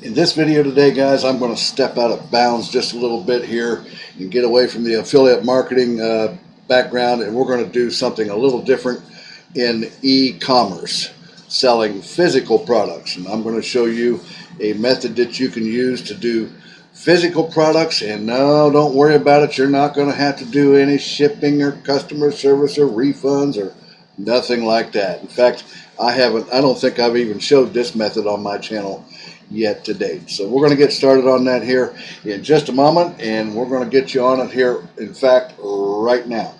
In this video today, guys, I'm going to step out of bounds just a little bit here and get away from the affiliate marketing background, and we're going to do something a little different in e-commerce, selling physical products. And I'm going to show you a method that you can use to do physical products, and no, don't worry about it. You're not going to have to do any shipping or customer service or refunds or nothing like that. In fact, I don't think I've even showed this method on my channel yet to date. So we're going to get started on that here in just a moment, and we're going to get you on it here, in fact, right now.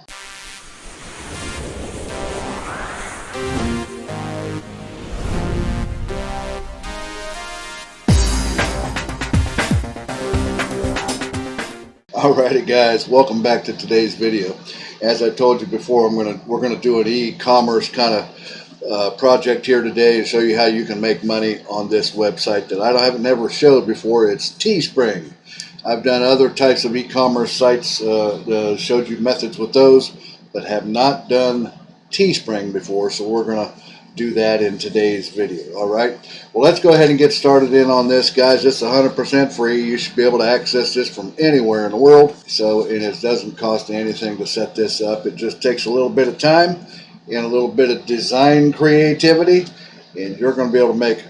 Alrighty, guys, welcome back to today's video. As I told you before, we're gonna do an e-commerce kind of project here today to show you how you can make money on this website that I haven't never showed before. It's Teespring. I've done other types of e-commerce sites, showed you methods with those, but have not done Teespring before, so we're gonna do that in today's video. All right, well, let's go ahead and get started in on this, guys. It's 100% free. You should be able to access this from anywhere in the world, and it doesn't cost anything to set this up. It just takes a little bit of time and a little bit of design creativity, and you're going to be able to make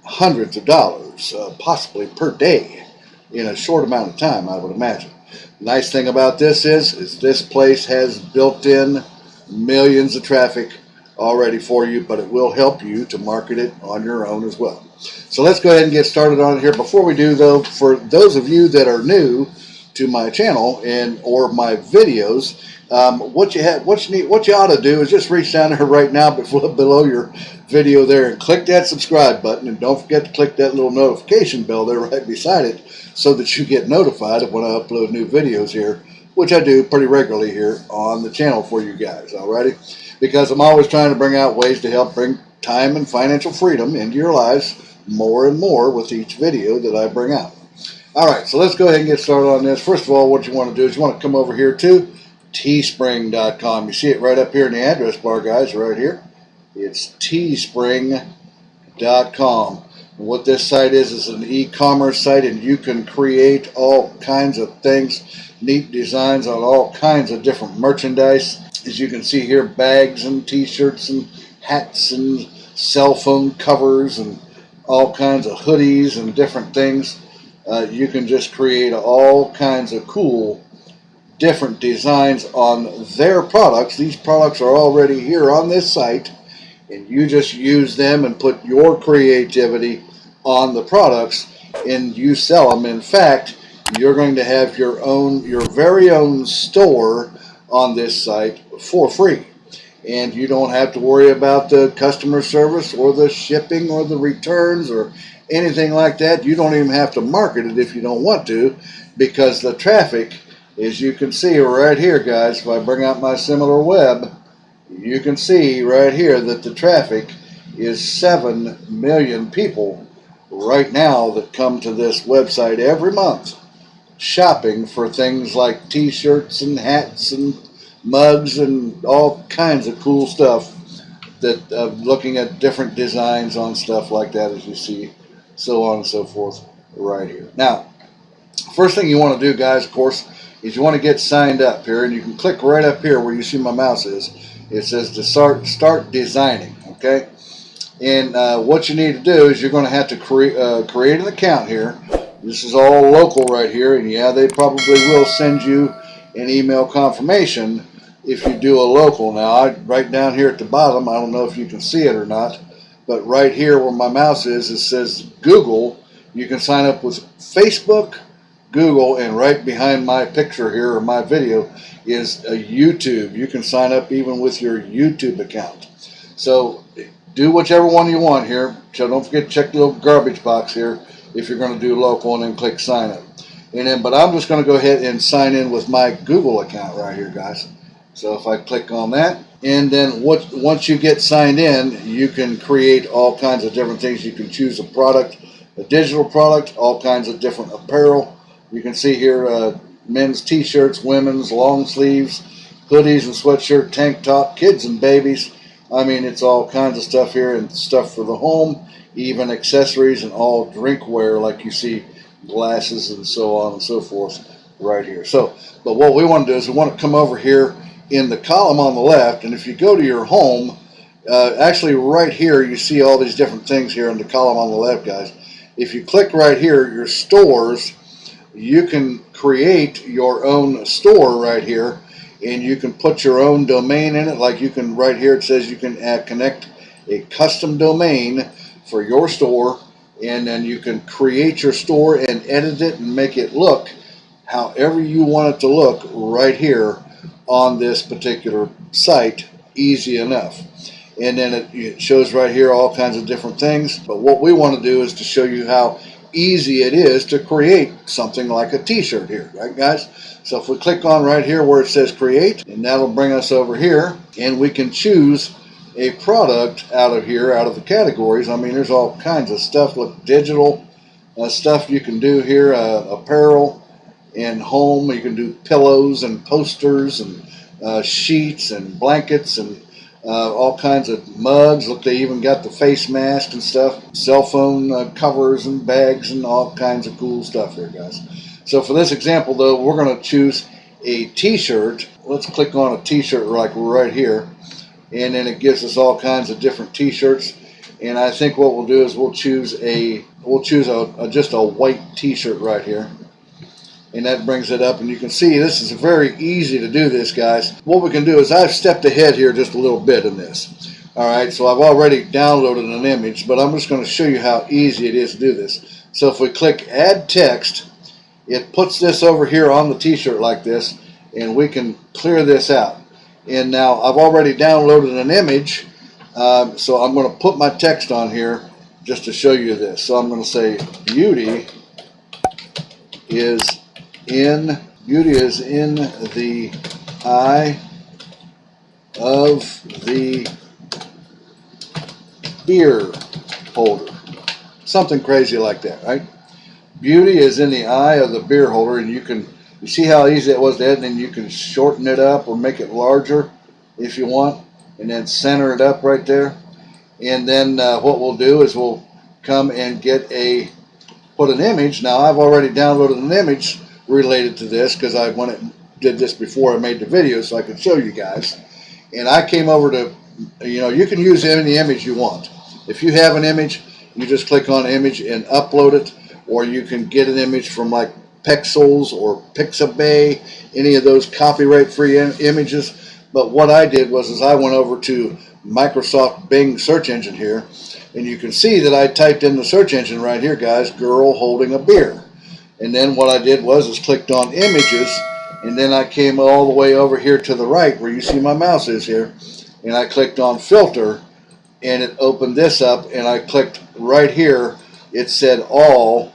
hundreds of dollars, possibly per day, in a short amount of time, I would imagine. The nice thing about this is this place has built-in millions of traffic already for you, but it will help you to market it on your own as well. So let's go ahead and get started on it here. Before we do, though, for those of you that are new to my channel or my videos, what you ought to do is just reach down there right now below your video there and click that subscribe button, and don't forget to click that little notification bell there right beside it so that you get notified of when I upload new videos here, which I do pretty regularly here on the channel for you guys. Alrighty, because I'm always trying to bring out ways to help bring time and financial freedom into your lives more and more with each video that I bring out. Alright, so let's go ahead and get started on this. First of all, what you want to do is you want to come over here to teespring.com. You see it right up here in the address bar, guys, right here. It's teespring.com. And what this site is an e-commerce site, and you can create all kinds of things, neat designs on all kinds of different merchandise. As you can see here, bags and t-shirts and hats and cell phone covers and all kinds of hoodies and different things. You can just create all kinds of cool different designs on their products. These products are already here on this site, and you just use them and put your creativity on the products, and you sell them. In fact, you're going to have your very own store on this site for free, and you don't have to worry about the customer service or the shipping or the returns or anything like that. You don't even have to market it if you don't want to, because the traffic, as you can see right here, guys, if I bring out my similar web, you can see right here that the traffic is 7 million people right now that come to this website every month shopping for things like t-shirts and hats and mugs and all kinds of cool stuff, that looking at different designs on stuff like that, as you see, so on and so forth right here. Now, first thing you want to do, guys, of course, is you want to get signed up here, and you can click right up here where you see my mouse is. It says to start designing, okay? And what you need to do is you're going to have to create an account here. This is all local right here, and yeah, they probably will send you an email confirmation if you do a local. Now, right down here at the bottom, I don't know if you can see it or not, but right here where my mouse is, it says Google. You can sign up with Facebook, Google, and right behind my picture here or my video is a YouTube. You can sign up even with your YouTube account. So do whichever one you want here. So don't forget to check the little garbage box here if you're going to do local, and then click sign up. But I'm just going to go ahead and sign in with my Google account right here, guys. So if I click on that, and then once you get signed in, you can create all kinds of different things. You can choose a product, a digital product, all kinds of different apparel. You can see here men's t-shirts, women's long sleeves, hoodies and sweatshirt, tank top, kids and babies. I mean, it's all kinds of stuff here, and stuff for the home even accessories and all drinkware, like you see glasses and so on and so forth right here. So, but what we want to do is we want to come over here in the column on the left, and if you go to your home, actually right here you see all these different things here in the column on the left, guys. If you click right here, your stores, you can create your own store right here, and you can put your own domain in it. Like you can, right here it says you can connect a custom domain for your store, and then you can create your store and edit it and make it look however you want it to look right here on this particular site. Easy enough. And then it shows right here all kinds of different things. But what we want to do is to show you how easy it is to create something like a t-shirt here, right guys? So if we click on right here where it says create, and that'll bring us over here, and we can choose a product out of here, out of the categories. I mean, there's all kinds of stuff. Look, digital stuff you can do here, apparel and home. You can do pillows and posters and sheets and blankets and all kinds of mugs. Look, they even got the face mask and stuff, cell phone covers and bags and all kinds of cool stuff here, guys. So for this example, though, we're going to choose a t-shirt. Let's click on a t-shirt like right here, and then it gives us all kinds of different t-shirts. And I think what we'll do is we'll choose just a white t-shirt right here. And that brings it up, and you can see this is very easy to do this, guys. What we can do is I've stepped ahead here just a little bit in this. Alright, so I've already downloaded an image, but I'm just going to show you how easy it is to do this. So if we click add text, it puts this over here on the t-shirt like this, and we can clear this out. And now I've already downloaded an image, so I'm going to put my text on here just to show you this. So I'm going to say beauty is in the eye of the beer holder. Something crazy like that, right? Beauty is in the eye of the beer holder, and you see how easy it was to edit, and you can shorten it up or make it larger if you want, and then center it up right there. And then what we'll do is we'll come and put an image. Now I've already downloaded an image related to this because I did this before I made the video so I could show you guys. And I came over to, you can use any image you want. If you have an image, you just click on image and upload it, or you can get an image from like Pexels or Pixabay, any of those copyright free images. But what I did was I went over to Microsoft Bing search engine here, and you can see that I typed in the search engine right here, guys, girl holding a beer. And then what I did was clicked on images, and then I came all the way over here to the right where you see my mouse is here, and I clicked on filter, and it opened this up, and I clicked right here. It said all,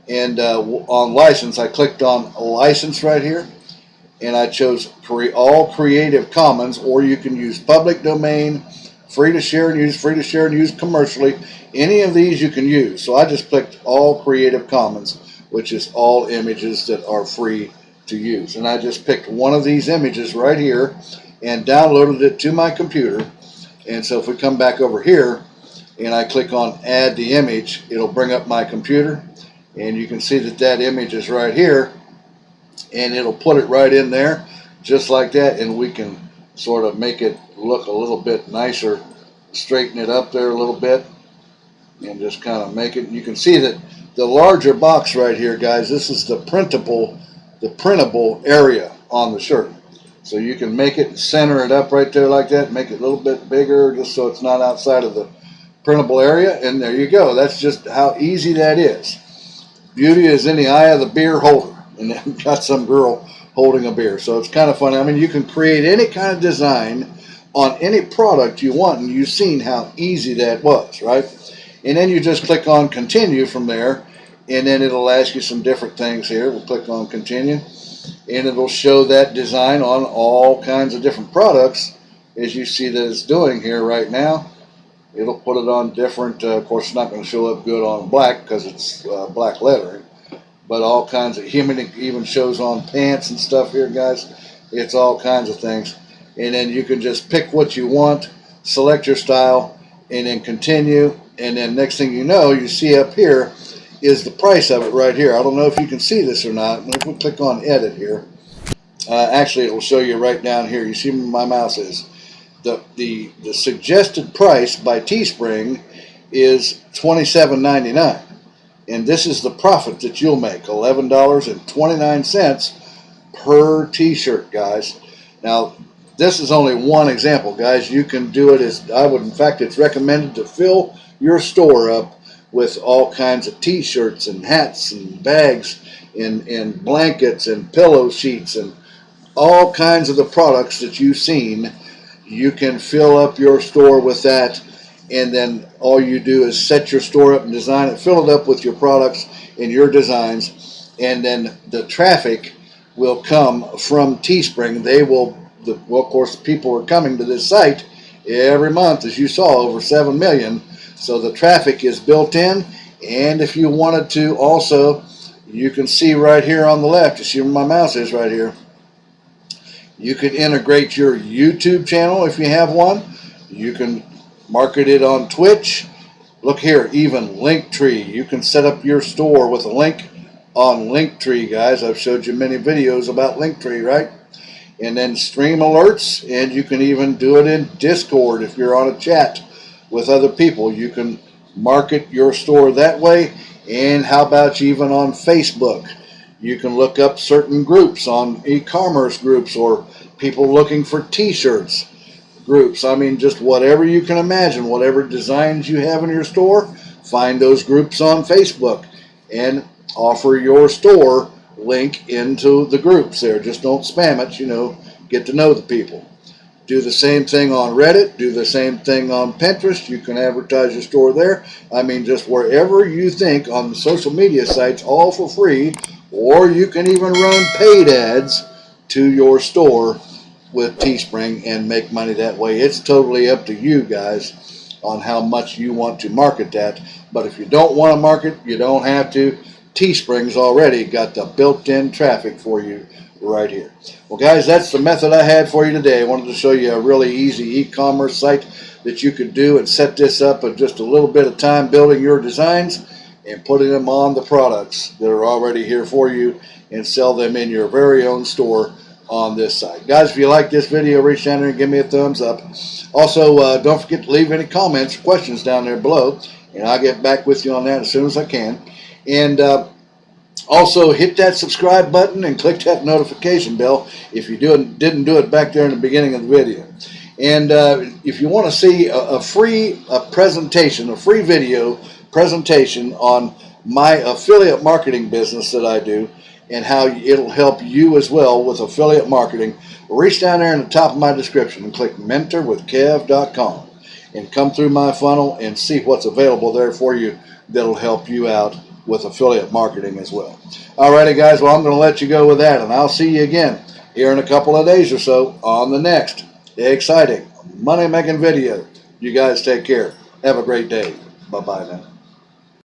and on license I clicked on license right here, and I chose all Creative Commons, or you can use public domain, free to share and use commercially. Any of these you can use. So I just clicked all Creative Commons, which is all images that are free to use. And I just picked one of these images right here and downloaded it to my computer. And so if we come back over here and I click on add the image, it'll bring up my computer, and you can see that image is right here, and it'll put it right in there just like that, and we can sort of make it look a little bit nicer, straighten it up there a little bit, and just kind of make it. You can see that the larger box right here, guys, this is the printable area on the shirt. So you can make it and center it up right there like that, make it a little bit bigger just so it's not outside of the printable area, and there you go. That's just how easy that is. Beauty is in the eye of the beer holder, and then got some girl holding a beer. So it's kind of funny. I mean, you can create any kind of design on any product you want, and you've seen how easy that was, right? And then you just click on continue from there, and then it'll ask you some different things here. We'll click on continue, and it'll show that design on all kinds of different products, as you see that it's doing here right now. It'll put it on different, of course it's not going to show up good on black because it's black lettering, but all kinds of, even shows on pants and stuff here, guys. It's all kinds of things. And then you can just pick what you want, select your style, and then continue, and then next thing you know, you see up here is the price of it right here. I don't know if you can see this or not. If we click on edit here, actually it will show you right down here. You see where my mouse is. The suggested price by Teespring is $27.99, and this is the profit that you'll make, $11.29 per t-shirt, guys. Now this is only one example, guys. You can do it as I would. In fact, it's recommended to fill your store up with all kinds of t-shirts and hats and bags and blankets and pillow sheets and all kinds of the products that you've seen. You can fill up your store with that, and then all you do is set your store up and design it, fill it up with your products and your designs, and then the traffic will come from Teespring. They will, well, of course, people are coming to this site every month, as you saw, over 7 million. So the traffic is built in, and if you wanted to also, you can see right here on the left, you see where my mouse is right here, you could integrate your YouTube channel if you have one. You can market it on Twitch. Look here, even Linktree. You can set up your store with a link on Linktree, guys. I've showed you many videos about Linktree, right? And then stream alerts, and you can even do it in Discord if you're on a chat with other people. You can market your store that way. And how about even on Facebook? You can look up certain groups on e-commerce groups, or people looking for t-shirts groups. I mean, just whatever you can imagine, whatever designs you have in your store, find those groups on Facebook and offer your store link into the groups there. Just don't spam it, you know, get to know the people. Do the same thing on Reddit, do the same thing on Pinterest. You can advertise your store there. I mean, just wherever you think on the social media sites, all for free, or you can even run paid ads to your store with Teespring and make money that way. It's totally up to you guys on how much you want to market that. But if you don't want to market, you don't have to. Teespring's already got the built-in traffic for you right here. Well, guys, that's the method I had for you today. I wanted to show you a really easy e-commerce site that you could do and set this up in just a little bit of time, building your designs and putting them on the products that are already here for you, and sell them in your very own store on this site. Guys, if you like this video, reach down there and give me a thumbs up. Also, don't forget to leave any comments or questions down there below, and I'll get back with you on that as soon as I can. And also, hit that subscribe button and click that notification bell if you didn't do it back there in the beginning of the video. And if you want to see a free presentation, a free video presentation on my affiliate marketing business that I do, and how it'll help you as well with affiliate marketing, reach down there in the top of my description and click mentorwithkev.com and come through my funnel and see what's available there for you that'll help you out with affiliate marketing as well. Alrighty, guys, well, I'm going to let you go with that, and I'll see you again here in a couple of days or so on the next exciting money-making video. You guys take care. Have a great day. Bye-bye now.